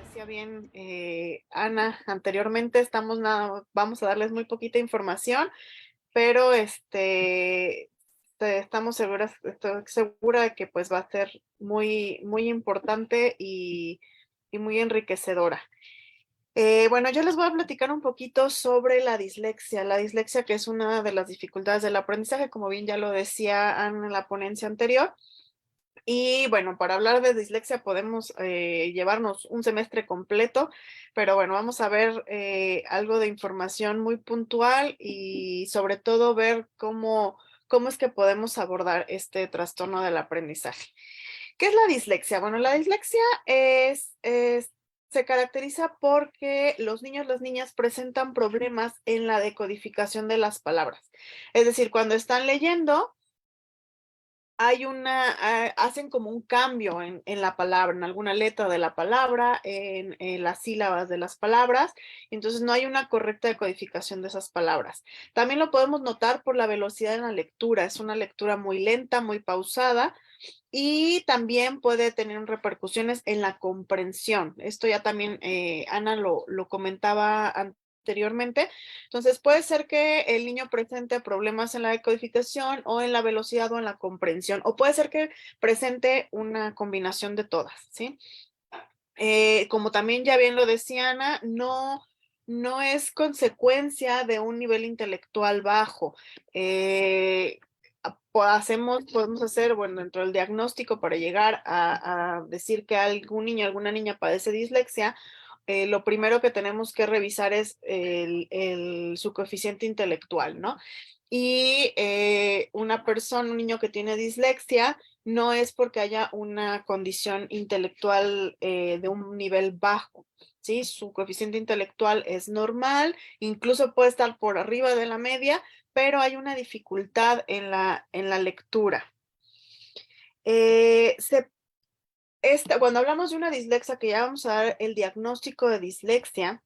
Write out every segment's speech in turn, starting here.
Decía bien Ana anteriormente, vamos a darles muy poquita información, pero estamos seguras, estoy segura de que pues va a ser muy, muy importante y muy enriquecedora. Bueno, yo les voy a platicar un poquito sobre la dislexia que es una de las dificultades del aprendizaje, como bien ya lo decía Ana en la ponencia anterior. Y bueno, para hablar de dislexia podemos llevarnos un semestre completo, pero bueno, vamos a ver algo de información muy puntual y sobre todo ver cómo es que podemos abordar este trastorno del aprendizaje. ¿Qué es la dislexia? Bueno, la dislexia se caracteriza porque los niños, las niñas presentan problemas en la decodificación de las palabras. Es decir, cuando están leyendo hacen como un cambio en la palabra, en alguna letra de la palabra, en las sílabas de las palabras, entonces no hay una correcta decodificación de esas palabras. También lo podemos notar por la velocidad en la lectura, es una lectura muy lenta, muy pausada, y también puede tener repercusiones en la comprensión. Esto ya también Ana lo comentaba anteriormente. Entonces puede ser que el niño presente problemas en la decodificación o en la velocidad o en la comprensión, o puede ser que presente una combinación de todas, ¿sí? Como también ya bien lo decía Ana, no es consecuencia de un nivel intelectual bajo. Podemos hacer, bueno, dentro del diagnóstico para llegar a decir que algún niño, alguna niña padece dislexia, lo primero que tenemos que revisar es su coeficiente intelectual, ¿no? Y un niño que tiene dislexia, no es porque haya una condición intelectual de un nivel bajo, ¿sí? Su coeficiente intelectual es normal, incluso puede estar por arriba de la media, pero hay una dificultad en la lectura. Eh, se, cuando hablamos de una dislexia, que ya vamos a dar el diagnóstico de dislexia,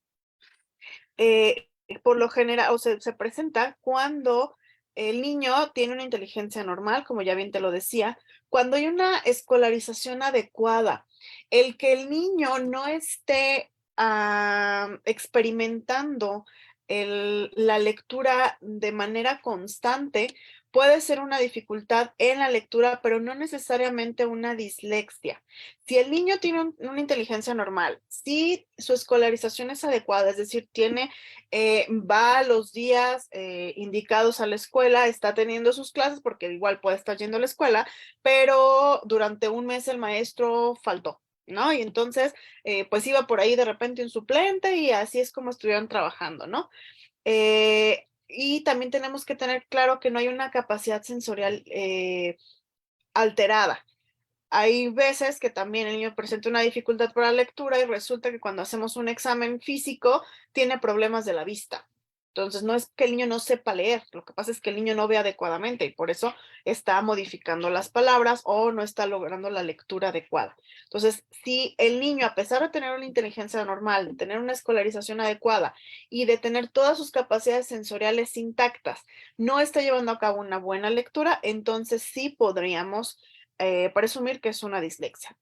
eh, por lo general, o se presenta cuando el niño tiene una inteligencia normal, como ya bien te lo decía, cuando hay una escolarización adecuada, el que el niño no esté experimentando la lectura de manera constante, puede ser una dificultad en la lectura, pero no necesariamente una dislexia. Si el niño tiene una inteligencia normal, si su escolarización es adecuada, es decir, va a los días indicados a la escuela, está teniendo sus clases, porque igual puede estar yendo a la escuela, pero durante un mes el maestro faltó, ¿no? Y entonces, pues iba por ahí de repente un suplente y así es como estuvieron trabajando, ¿no? Y también tenemos que tener claro que no hay una capacidad sensorial alterada. Hay veces que también el niño presenta una dificultad para la lectura y resulta que cuando hacemos un examen físico tiene problemas de la vista. Entonces, no es que el niño no sepa leer, lo que pasa es que el niño no ve adecuadamente y por eso está modificando las palabras o no está logrando la lectura adecuada. Entonces, si el niño, a pesar de tener una inteligencia normal, de tener una escolarización adecuada y de tener todas sus capacidades sensoriales intactas, no está llevando a cabo una buena lectura, entonces sí podríamos presumir que es una dislexia.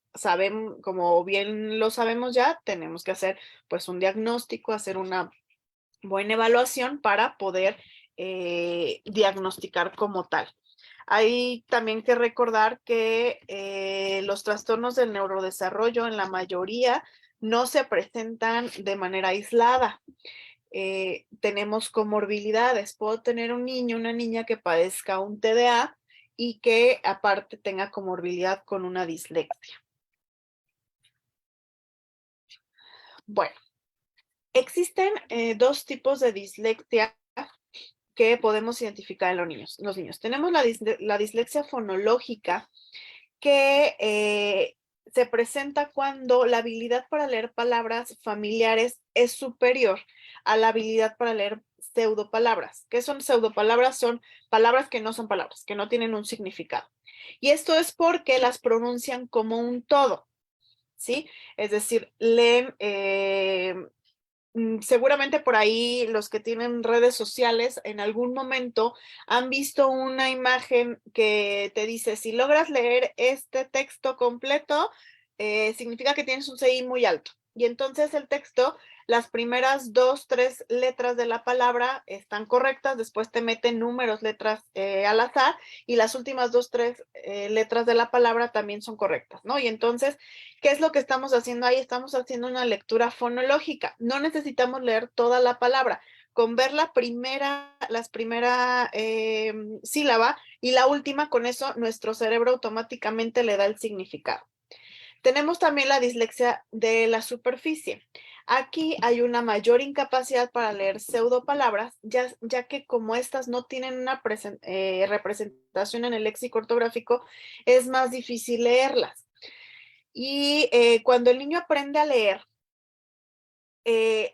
Como bien lo sabemos ya, tenemos que hacer pues un diagnóstico, hacer una buena evaluación para poder diagnosticar como tal. Hay también que recordar que los trastornos del neurodesarrollo en la mayoría no se presentan de manera aislada. Tenemos comorbilidades. Puedo tener un niño, una niña que padezca un TDA y que aparte tenga comorbilidad con una dislexia. Bueno, existen dos tipos de dislexia que podemos identificar en los niños. Tenemos la dislexia fonológica, que se presenta cuando la habilidad para leer palabras familiares es superior a la habilidad para leer pseudopalabras. ¿Qué son pseudopalabras? Son palabras que no son palabras, que no tienen un significado. Y esto es porque las pronuncian como un todo, ¿sí? Es decir, leen Seguramente por ahí los que tienen redes sociales en algún momento han visto una imagen que te dice, si logras leer este texto completo, significa que tienes un CI muy alto. Y entonces el texto, las primeras 2, 3 letras de la palabra están correctas, después te meten números, letras al azar, y las últimas 2, 3 letras de la palabra también son correctas, ¿no? Y entonces, ¿qué es lo que estamos haciendo ahí? Estamos haciendo una lectura fonológica. No necesitamos leer toda la palabra. Con ver la primera sílaba y la última, con eso nuestro cerebro automáticamente le da el significado. Tenemos también la dislexia de la superficie. Aquí hay una mayor incapacidad para leer pseudopalabras, ya que como estas no tienen una representación en el léxico ortográfico, es más difícil leerlas. Y cuando el niño aprende a leer,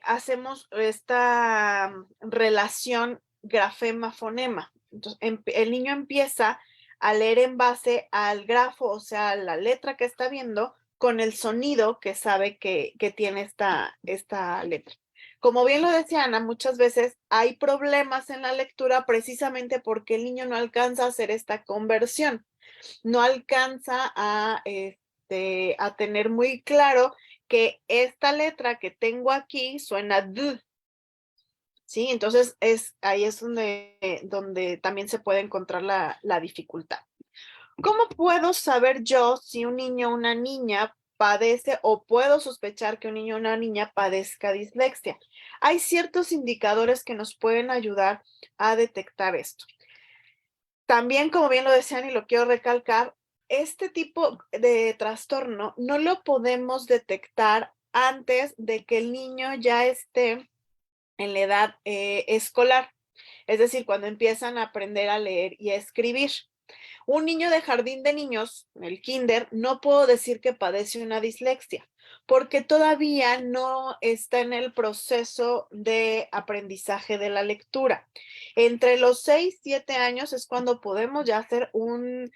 hacemos esta relación grafema-fonema. Entonces, el niño empieza a leer en base al grafo, o sea, la letra que está viendo, con el sonido que sabe que tiene esta letra. Como bien lo decía Ana, muchas veces hay problemas en la lectura precisamente porque el niño no alcanza a hacer esta conversión, no alcanza a tener muy claro que esta letra que tengo aquí suena D, ¿sí? Entonces ahí es donde también se puede encontrar la dificultad. ¿Cómo puedo saber yo si un niño o una niña padece o puedo sospechar que un niño o una niña padezca dislexia? Hay ciertos indicadores que nos pueden ayudar a detectar esto. También, como bien lo decían y lo quiero recalcar, este tipo de trastorno no lo podemos detectar antes de que el niño ya esté en la edad escolar, es decir, cuando empiezan a aprender a leer y a escribir. Un niño de jardín de niños, el kinder, no puedo decir que padece una dislexia, porque todavía no está en el proceso de aprendizaje de la lectura. Entre los 6 y 7 años es cuando podemos ya hacer un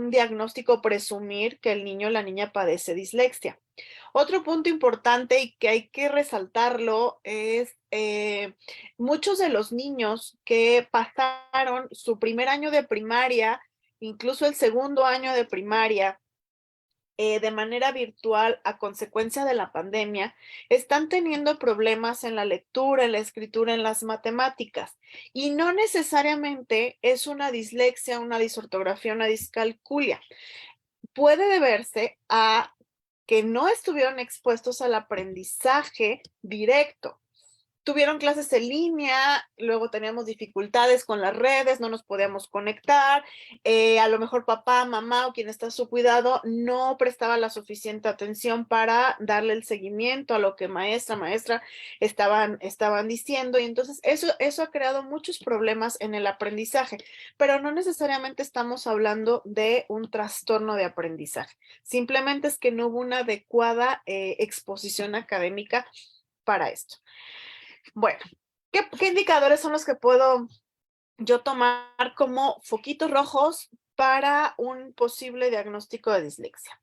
diagnóstico, presumir que el niño o la niña padece dislexia. Otro punto importante y que hay que resaltarlo es muchos de los niños que pasaron su primer año de primaria, incluso el segundo año de primaria, de manera virtual a consecuencia de la pandemia, están teniendo problemas en la lectura, en la escritura, en las matemáticas. Y no necesariamente es una dislexia, una disortografía, una discalculia. Puede deberse a que no estuvieron expuestos al aprendizaje directo. Tuvieron clases en línea, luego teníamos dificultades con las redes, no nos podíamos conectar, a lo mejor papá, mamá o quien está a su cuidado no prestaba la suficiente atención para darle el seguimiento a lo que maestra estaban diciendo, y entonces eso ha creado muchos problemas en el aprendizaje, pero no necesariamente estamos hablando de un trastorno de aprendizaje, simplemente es que no hubo una adecuada exposición académica para esto. Bueno, ¿qué indicadores son los que puedo yo tomar como foquitos rojos para un posible diagnóstico de dislexia?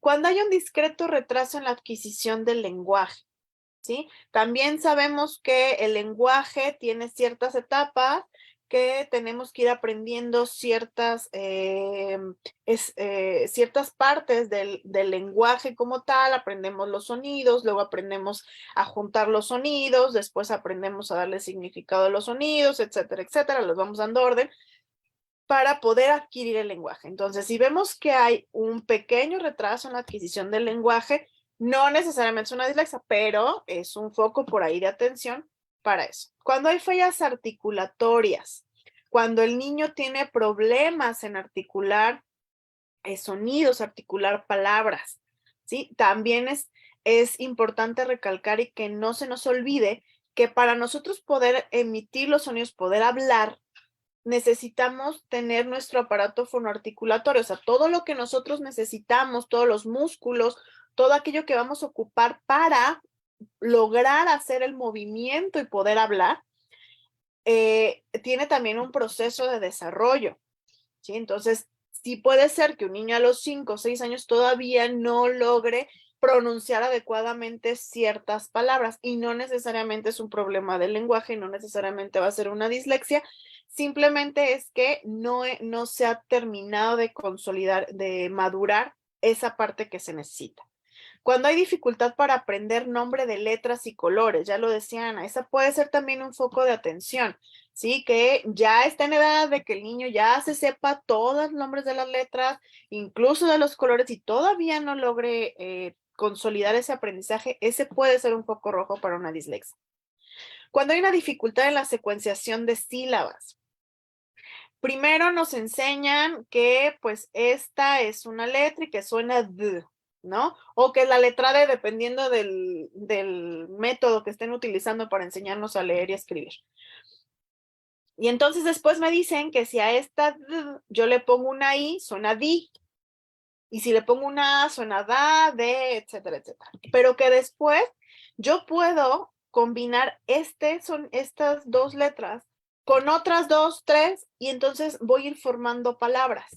Cuando hay un discreto retraso en la adquisición del lenguaje, ¿sí? También sabemos que el lenguaje tiene ciertas etapas, que tenemos que ir aprendiendo ciertas partes del lenguaje como tal, aprendemos los sonidos, luego aprendemos a juntar los sonidos, después aprendemos a darle significado a los sonidos, etcétera, etcétera, los vamos dando orden para poder adquirir el lenguaje. Entonces, si vemos que hay un pequeño retraso en la adquisición del lenguaje, no necesariamente es una dislexia, pero es un foco por ahí de atención para eso. Cuando hay fallas articulatorias, cuando el niño tiene problemas en articular sonidos, articular palabras, ¿sí? También es importante recalcar y que no se nos olvide que para nosotros poder emitir los sonidos, poder hablar, necesitamos tener nuestro aparato fonoarticulatorio, o sea, todo lo que nosotros necesitamos, todos los músculos, todo aquello que vamos a ocupar para lograr hacer el movimiento y poder hablar, tiene también un proceso de desarrollo, ¿sí? Entonces, sí puede ser que un niño a los 5 o 6 años todavía no logre pronunciar adecuadamente ciertas palabras y no necesariamente es un problema del lenguaje y no necesariamente va a ser una dislexia, simplemente es que no se ha terminado de consolidar, de madurar esa parte que se necesita. Cuando hay dificultad para aprender nombre de letras y colores, ya lo decía Ana, esa puede ser también un foco de atención, ¿sí? Que ya está en edad de que el niño ya se sepa todos los nombres de las letras, incluso de los colores, y todavía no logre consolidar ese aprendizaje, ese puede ser un foco rojo para una dislexia. Cuando hay una dificultad en la secuenciación de sílabas, primero nos enseñan que pues esta es una letra y que suena D, ¿no? O que la letra D, dependiendo del método que estén utilizando para enseñarnos a leer y escribir. Y entonces después me dicen que si a esta D yo le pongo una I, suena di. Y si le pongo una A, suena da, de, etcétera, etcétera. Pero que después yo puedo combinar son estas dos letras con otras dos, tres, y entonces voy a ir formando palabras.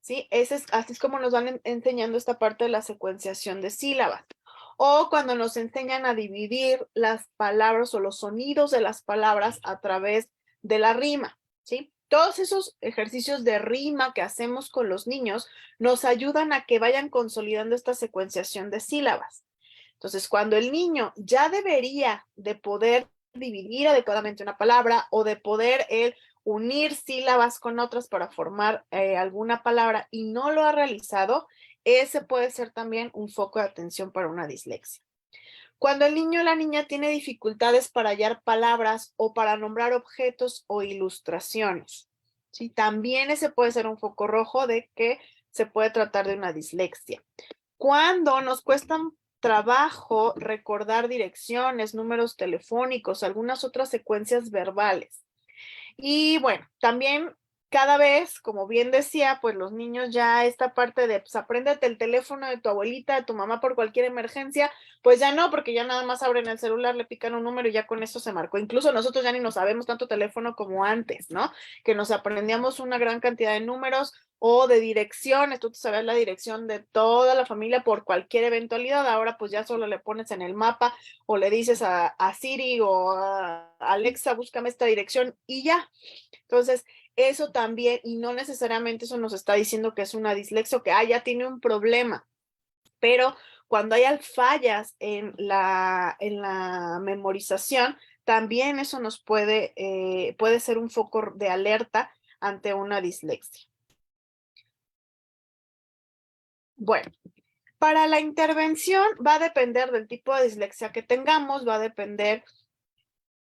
¿Sí? Así es como nos van enseñando esta parte de la secuenciación de sílabas. O cuando nos enseñan a dividir las palabras o los sonidos de las palabras a través de la rima, ¿sí? Todos esos ejercicios de rima que hacemos con los niños nos ayudan a que vayan consolidando esta secuenciación de sílabas. Entonces, cuando el niño ya debería de poder dividir adecuadamente una palabra o de poder él unir sílabas con otras para formar alguna palabra y no lo ha realizado, ese puede ser también un foco de atención para una dislexia. Cuando el niño o la niña tiene dificultades para hallar palabras o para nombrar objetos o ilustraciones, ¿sí? También ese puede ser un foco rojo de que se puede tratar de una dislexia. Cuando nos cuestan trabajo recordar direcciones, números telefónicos, algunas otras secuencias verbales. Y bueno, también cada vez, como bien decía, pues los niños ya esta parte de, pues apréndete el teléfono de tu abuelita, de tu mamá por cualquier emergencia, pues ya no, porque ya nada más abren el celular, le pican un número y ya con eso se marcó. Incluso nosotros ya ni nos sabemos tanto teléfono como antes, ¿no? Que nos aprendíamos una gran cantidad de números o de direcciones, tú te sabes la dirección de toda la familia por cualquier eventualidad, ahora pues ya solo le pones en el mapa o le dices a Siri o a Alexa, búscame esta dirección y ya. Entonces, eso también, y no necesariamente eso nos está diciendo que es una dislexia o que ya tiene un problema, pero cuando hay fallas en la memorización, también eso nos puede ser un foco de alerta ante una dislexia. Bueno, para la intervención va a depender del tipo de dislexia que tengamos, va a depender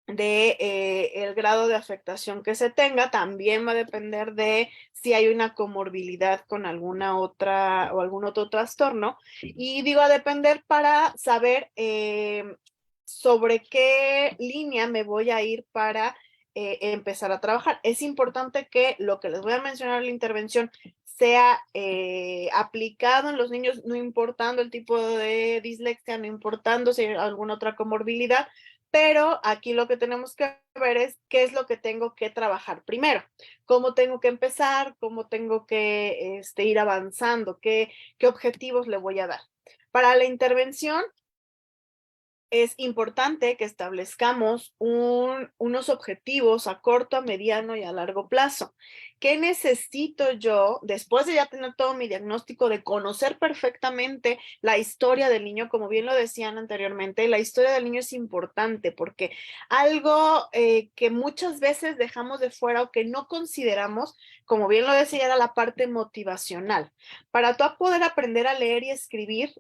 de el grado de afectación que se tenga, también va a depender de si hay una comorbilidad con alguna otra o algún otro trastorno. Y digo a depender para saber sobre qué línea me voy a ir para empezar a trabajar. Es importante que lo que les voy a mencionar en la intervención sea aplicado en los niños, no importando el tipo de dislexia, no importando si hay alguna otra comorbilidad, pero aquí lo que tenemos que ver es qué es lo que tengo que trabajar primero, cómo tengo que empezar, cómo tengo que ir avanzando, qué objetivos le voy a dar. Para la intervención, es importante que establezcamos unos objetivos a corto, a mediano y a largo plazo. ¿Qué necesito yo, después de ya tener todo mi diagnóstico, de conocer perfectamente la historia del niño? Como bien lo decían anteriormente, la historia del niño es importante porque algo que muchas veces dejamos de fuera o que no consideramos, como bien lo decía, era la parte motivacional. Para tú poder aprender a leer y escribir,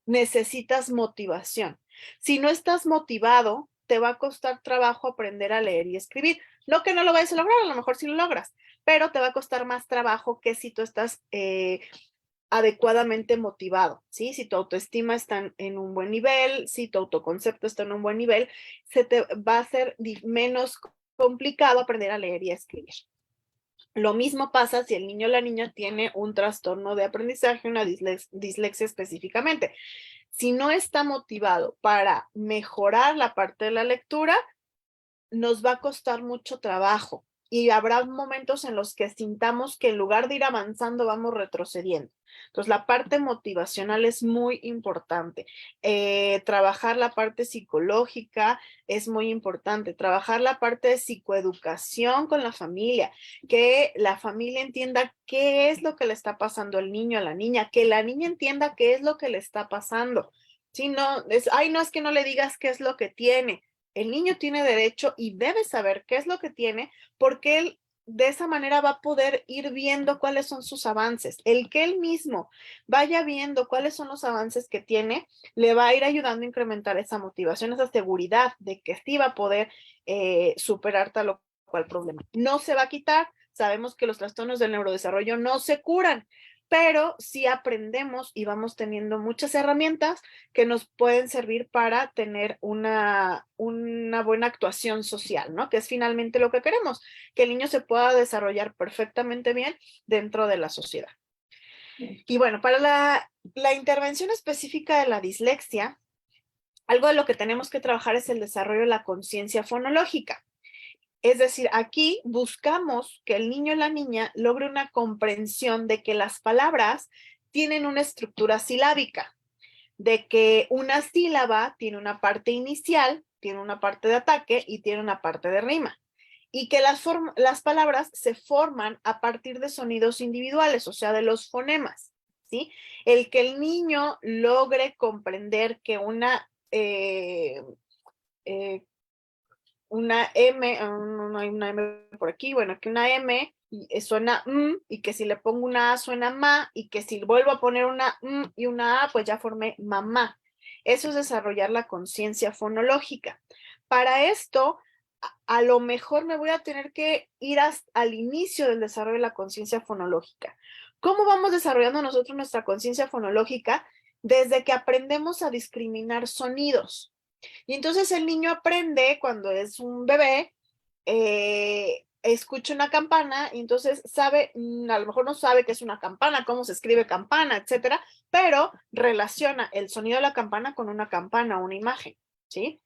necesitas motivación. Si no estás motivado, te va a costar trabajo aprender a leer y escribir. No que no lo vayas a lograr, a lo mejor sí lo logras, pero te va a costar más trabajo que si tú estás adecuadamente motivado, ¿sí? Si tu autoestima está en un buen nivel, si tu autoconcepto está en un buen nivel, se te va a hacer menos complicado aprender a leer y a escribir. Lo mismo pasa si el niño o la niña tiene un trastorno de aprendizaje, una dislexia específicamente. Si no está motivado para mejorar la parte de la lectura, nos va a costar mucho trabajo, y habrá momentos en los que sintamos que en lugar de ir avanzando vamos retrocediendo. Entonces, la parte motivacional es muy importante. Trabajar la parte psicológica es muy importante. Trabajar la parte de psicoeducación con la familia, que la familia entienda qué es lo que le está pasando al niño, a la niña, que la niña entienda qué es lo que le está pasando. Si no, no es que no le digas qué es lo que tiene. El niño tiene derecho y debe saber qué es lo que tiene porque él de esa manera va a poder ir viendo cuáles son sus avances. El que él mismo vaya viendo cuáles son los avances que tiene, le va a ir ayudando a incrementar esa motivación, esa seguridad de que sí va a poder superar tal o cual problema. No se va a quitar, sabemos que los trastornos del neurodesarrollo no se curan, pero sí aprendemos y vamos teniendo muchas herramientas que nos pueden servir para tener una buena actuación social, ¿no? Que es finalmente lo que queremos, que el niño se pueda desarrollar perfectamente bien dentro de la sociedad. Y bueno, para la intervención específica de la dislexia, algo de lo que tenemos que trabajar es el desarrollo de la conciencia fonológica. Es decir, aquí buscamos que el niño o la niña logre una comprensión de que las palabras tienen una estructura silábica, de que una sílaba tiene una parte inicial, tiene una parte de ataque y tiene una parte de rima. Y que las palabras se forman a partir de sonidos individuales, o sea, de los fonemas, ¿sí? El que el niño logre comprender que una M, no hay una M por aquí, bueno, que una M suena y que si le pongo una A suena ma, y que si vuelvo a poner una y una A, pues ya formé mamá. Eso es desarrollar la conciencia fonológica. Para esto, a lo mejor me voy a tener que ir al inicio del desarrollo de la conciencia fonológica. ¿Cómo vamos desarrollando nosotros nuestra conciencia fonológica? Desde que aprendemos a discriminar sonidos. Y entonces el niño aprende cuando es un bebé, escucha una campana y entonces sabe, a lo mejor no sabe qué es una campana, cómo se escribe campana, etcétera, pero relaciona el sonido de la campana con una campana, una imagen, ¿sí?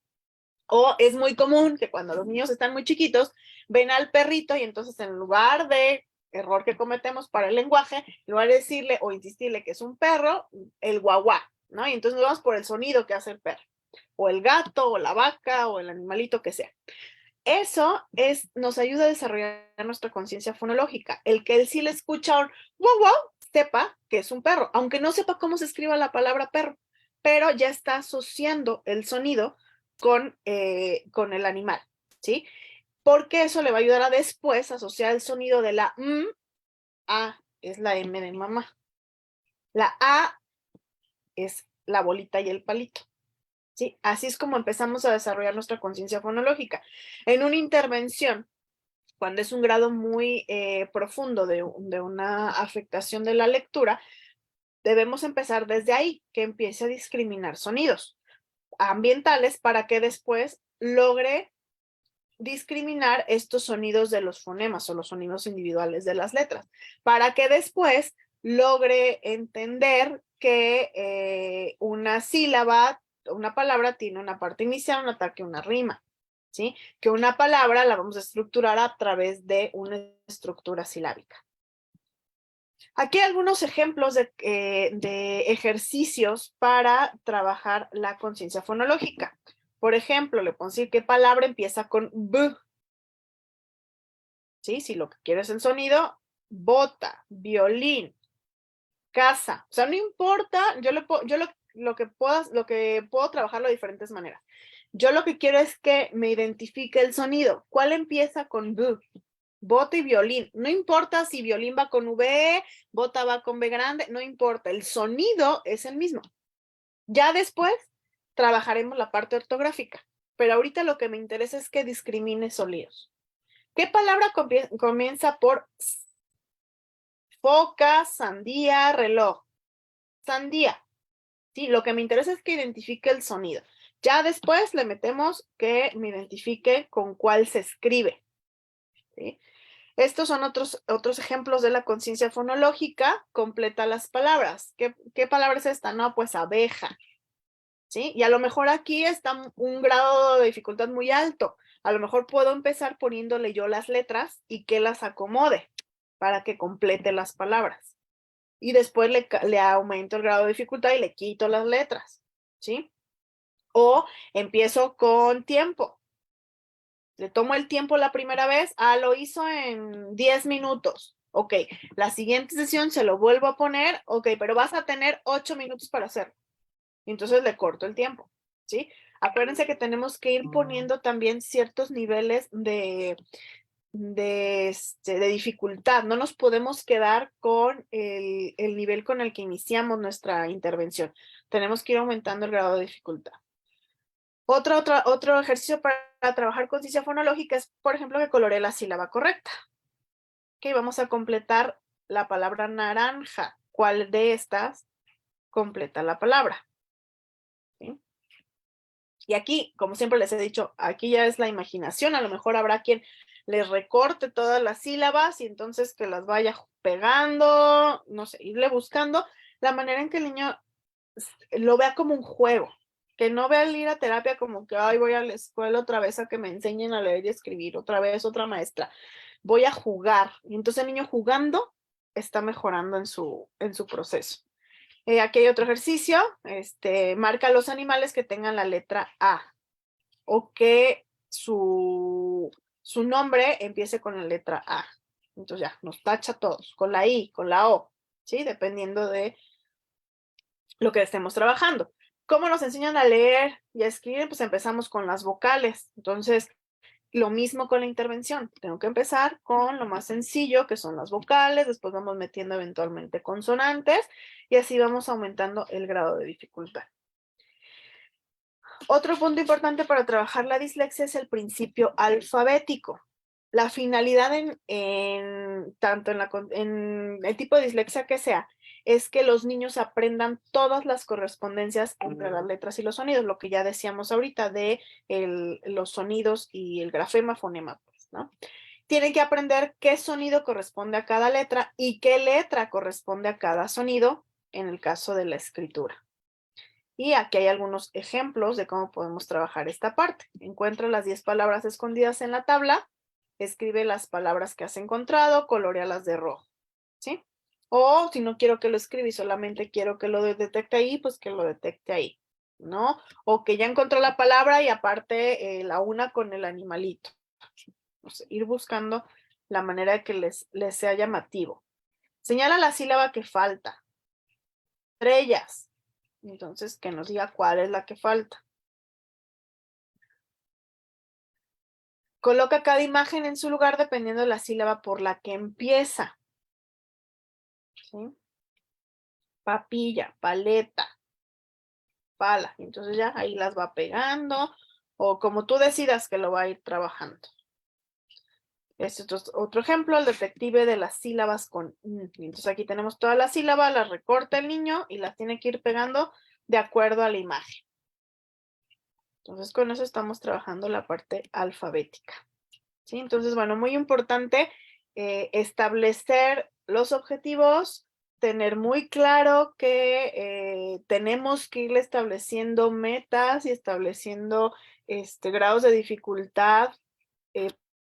O es muy común que cuando los niños están muy chiquitos, ven al perrito y entonces en lugar de error que cometemos para el lenguaje, en lugar de decirle o insistirle que es un perro, el guaguá, ¿no? Y entonces nos vamos por el sonido que hace el perro, o el gato, o la vaca, o el animalito que sea. Eso nos ayuda a desarrollar nuestra conciencia fonológica. El que él sí le escucha un wow, wow, sepa que es un perro, aunque no sepa cómo se escriba la palabra perro, pero ya está asociando el sonido con el animal, ¿sí? Porque eso le va a ayudar a después asociar el sonido de la a es la M de mamá. La A es la bolita y el palito. ¿Sí? Así es como empezamos a desarrollar nuestra conciencia fonológica. En una intervención, cuando es un grado muy profundo de una afectación de la lectura, debemos empezar desde ahí, que empiece a discriminar sonidos ambientales para que después logre discriminar estos sonidos de los fonemas o los sonidos individuales de las letras, para que después logre entender que una sílaba, una palabra tiene una parte inicial, un ataque, una rima, ¿sí? Que una palabra la vamos a estructurar a través de una estructura silábica. Aquí hay algunos ejemplos de ejercicios para trabajar la conciencia fonológica. Por ejemplo, le puedo decir qué palabra empieza con B. ¿Sí? Si lo que quiero es el sonido, bota, violín, casa. O sea, no importa, lo que puedo trabajarlo de diferentes maneras. Yo lo que quiero es que me identifique el sonido. ¿Cuál empieza con B? Bota y violín. No importa si violín va con V, bota va con B grande, no importa. El sonido es el mismo. Ya después trabajaremos la parte ortográfica. Pero ahorita lo que me interesa es que discrimine sonidos. ¿Qué palabra comienza por foca, sandía, reloj? Sandía. Sí, lo que me interesa es que identifique el sonido. Ya después le metemos que me identifique con cuál se escribe. ¿Sí? Estos son otros ejemplos de la conciencia fonológica. Completa las palabras. ¿Qué palabra es esta? No, pues abeja. ¿Sí? Y a lo mejor aquí está un grado de dificultad muy alto. A lo mejor puedo empezar poniéndole yo las letras y que las acomode para que complete las palabras. Y después le aumento el grado de dificultad y le quito las letras, ¿sí? O empiezo con tiempo. Le tomo el tiempo la primera vez, lo hizo en 10 minutos. Ok, la siguiente sesión se lo vuelvo a poner, ok, pero vas a tener 8 minutos para hacerlo. Entonces le corto el tiempo, ¿sí? Acuérdense que tenemos que ir poniendo también ciertos niveles de dificultad. No nos podemos quedar con el nivel con el que iniciamos nuestra intervención. Tenemos que ir aumentando el grado de dificultad. Otro ejercicio para trabajar con conciencia fonológica es, por ejemplo, que coloree la sílaba correcta. Ok, vamos a completar la palabra naranja. ¿Cuál de estas completa la palabra? ¿Sí? Y aquí, como siempre les he dicho, aquí ya es la imaginación. A lo mejor habrá quien les recorte todas las sílabas y entonces que las vaya pegando, no sé, irle buscando la manera en que el niño lo vea como un juego, que no vea el ir a terapia como que, ay, voy a la escuela otra vez a que me enseñen a leer y escribir, otra vez otra maestra. Voy a jugar. Y entonces el niño jugando está mejorando en su proceso. Aquí hay otro ejercicio, marca los animales que tengan la letra A o que su nombre empiece con la letra A. Entonces ya, nos tacha todos, con la I, con la O, ¿sí? Dependiendo de lo que estemos trabajando. ¿Cómo nos enseñan a leer y a escribir? Pues empezamos con las vocales. Entonces, lo mismo con la intervención. Tengo que empezar con lo más sencillo, que son las vocales, después vamos metiendo eventualmente consonantes y así vamos aumentando el grado de dificultad. Otro punto importante para trabajar la dislexia es el principio alfabético. La finalidad tanto en el tipo de dislexia que sea, es que los niños aprendan todas las correspondencias entre las letras y los sonidos, lo que ya decíamos ahorita de los sonidos y el grafema, fonema, pues, ¿no? Tienen que aprender qué sonido corresponde a cada letra y qué letra corresponde a cada sonido en el caso de la escritura. Y aquí hay algunos ejemplos de cómo podemos trabajar esta parte. Encuentra las 10 palabras escondidas en la tabla, escribe las palabras que has encontrado, colorealas de rojo, ¿sí? O si no quiero que lo escriba y solamente quiero que lo detecte ahí, pues que lo detecte ahí, ¿no? O que ya encontró la palabra y aparte la una con el animalito. O sea, ir buscando la manera de que les sea llamativo. Señala la sílaba que falta. Estrellas. Entonces, que nos diga cuál es la que falta. Coloca cada imagen en su lugar dependiendo de la sílaba por la que empieza. ¿Sí? Papilla, paleta, pala. Entonces ya ahí las va pegando o como tú decidas que lo va a ir trabajando. Este es otro ejemplo, el detective de las sílabas con Entonces aquí tenemos todas las sílabas, las recorta el niño y las tiene que ir pegando de acuerdo a la imagen. Entonces con eso estamos trabajando la parte alfabética. ¿Sí? Entonces, bueno, muy importante establecer los objetivos, tener muy claro que tenemos que ir estableciendo metas y estableciendo grados de dificultad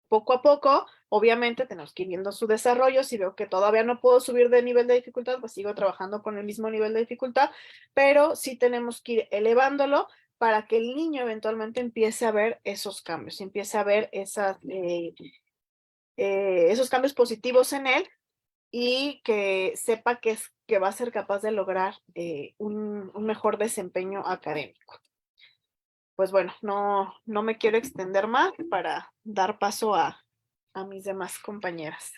poco a poco. Obviamente tenemos que ir viendo su desarrollo. Si veo que todavía no puedo subir de nivel de dificultad, pues sigo trabajando con el mismo nivel de dificultad, pero sí tenemos que ir elevándolo para que el niño eventualmente empiece a ver esos cambios, empiece a ver esos cambios positivos en él y que sepa que va a ser capaz de lograr un mejor desempeño académico. Pues bueno, no me quiero extender más para dar paso a mis demás compañeras.